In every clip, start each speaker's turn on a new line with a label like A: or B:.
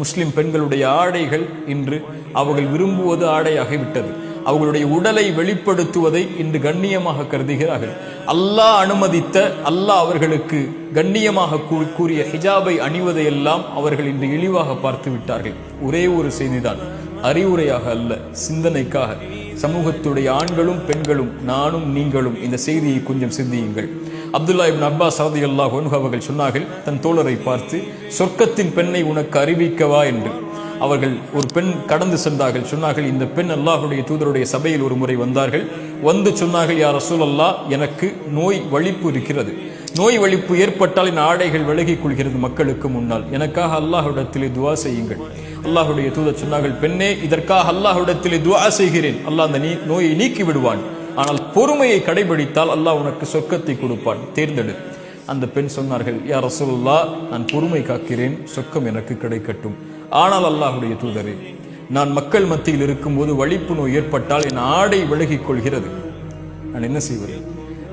A: முஸ்லிம் பெண்களுடைய ஆடைகள் இன்று அவர்கள் விரும்புவது ஆடையாகிவிட்டது. அவர்களுடைய உடலை வெளிப்படுத்துவதை இன்று கண்ணியமாக கருதுகிறார்கள். அல்லாஹ் அனுமதித்த, அல்லாஹ் அவர்களுக்கு கண்ணியமாக கூறிய ஹிஜாபை அணிவதையெல்லாம் அவர்கள் இன்று இழிவாக பார்த்து விட்டார்கள். ஒரே ஒரு செய்திதான், அறிவுரையாக அல்ல, சிந்தனைக்காக. சமூகத்துடைய ஆண்களும் பெண்களும், நானும் நீங்களும் இந்த செய்தியை கொஞ்சம் சிந்தியுங்கள். அப்துல்லா இப்னு அப்பாஸ் ரலியல்லாஹு அன்ஹு அவர்கள் சொன்னார்கள், தன் தோழரை பார்த்து, சொர்க்கத்தின் பெண்ணை உனக்கு அறிவிக்கவா என்று. அவர்கள் ஒரு பெண் கடந்து சென்றார்கள். சொன்னார்கள், இந்த பெண் அல்லாஹுடைய தூதருடைய சபையில் ஒரு முறை வந்தார்கள். வந்து சொன்னார்கள், யா ரசூலல்லாஹ், எனக்கு நோய் வலிப்பு இருக்கிறது. நோய் வலிப்பு ஏற்பட்டால் என் ஆடைகள் விலகிக் கொள்கிறது மக்களுக்கு முன்னால். எனக்காக அல்லாஹ்விடத்திலே துஆ செய்யுங்கள். அல்லாஹுடைய தூதர் சொன்னார்கள், பெண்ணே, இதற்காக அல்லாஹ்விடத்திலே துஆ செய்கிறேன். அல்லாஹ் அந்த நோயை நீக்கி விடுவான். ஆனால் பொறுமையை கடைபிடித்தால் அல்லாஹ் உனக்கு சொர்க்கத்தை கொடுப்பான், தேர்ந்தெடு. அந்த பெண் சொன்னார்கள், யா ரசூலுல்லாஹ், நான் பொறுமை காக்கிறேன், சொர்க்கம் எனக்கு கிடைக்கட்டும். ஆனால் அல்லாஹுடைய தூதரே, நான் மக்கள் மத்தியில் இருக்கும்போது வலிப்பு நோய் ஏற்பட்டால் என் ஆடை விலகிக் கொள்கிறது, நான் என்ன செய்வது?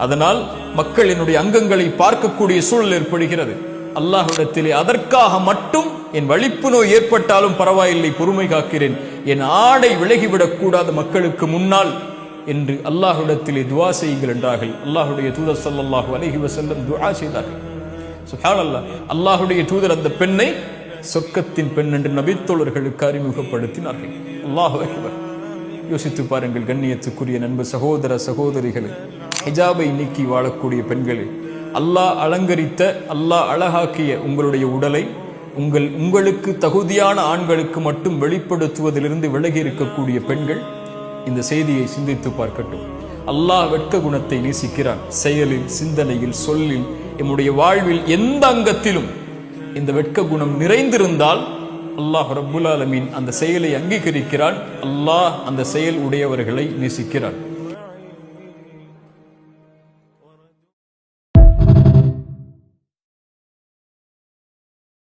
A: அதனால் மக்கள் என்னுடைய அங்கங்களை பார்க்கக்கூடிய சூழல் ஏற்படுகிறது. அல்லாஹ்விடத்திலே அதற்காக மட்டும் என் வலிப்பு நோய் ஏற்பட்டாலும் பரவாயில்லை, பொறுமை காக்கிறேன், என் ஆடை விலகிவிடக் கூடாது மக்களுக்கு முன்னால் என்று அல்லாஹ்விடத்திலே துஆ செய்யுங்கள் என்றார்கள். அல்லாஹுடைய தூதர் ஸல்லல்லாஹு அலைஹி வஸல்லம் துஆ செய்தார்கள். சுப்ஹானல்லாஹ், அல்லாஹுடைய தூதர் அந்த பெண்ணை சொர்க்கத்தின் பெண் என்று நபித்தோழர்களுக்கு அறிமுகப்படுத்தினார்கள். அல்லாஹு அக்பர். யோசித்து பாருங்கள் கண்ணியத்துக்குரிய நண்பு சகோதர சகோதரிகளே, ஹிஜாபை நீக்கி வாழக்கூடிய பெண்களே, அல்லாஹ் அலங்கரித்த, அல்லாஹ் அழகாக்கிய உங்களுடைய உடலை உங்களுக்கு தகுதியான ஆண்களுக்கு மட்டும் வெளிப்படுத்துவதிலிருந்து விலகி இருக்கக்கூடிய பெண்கள் இந்த செய்தியை சிந்தித்து பார்க்கட்டும். அல்லாஹ் வெட்க குணத்தை நேசிக்கிறான். செயலில், சிந்தனையில், சொல்லில், நம்முடைய வாழ்வில் எந்த அங்கத்திலும் இந்த வெட்க குணம் நிறைந்திருந்தால் அல்லாஹ் ரப்புல் ஆலமீன் அந்த செயலை அங்கீகரிக்கிறான். அல்லாஹ் அந்த செயல் உடையவர்களை நேசிக்கிறான்.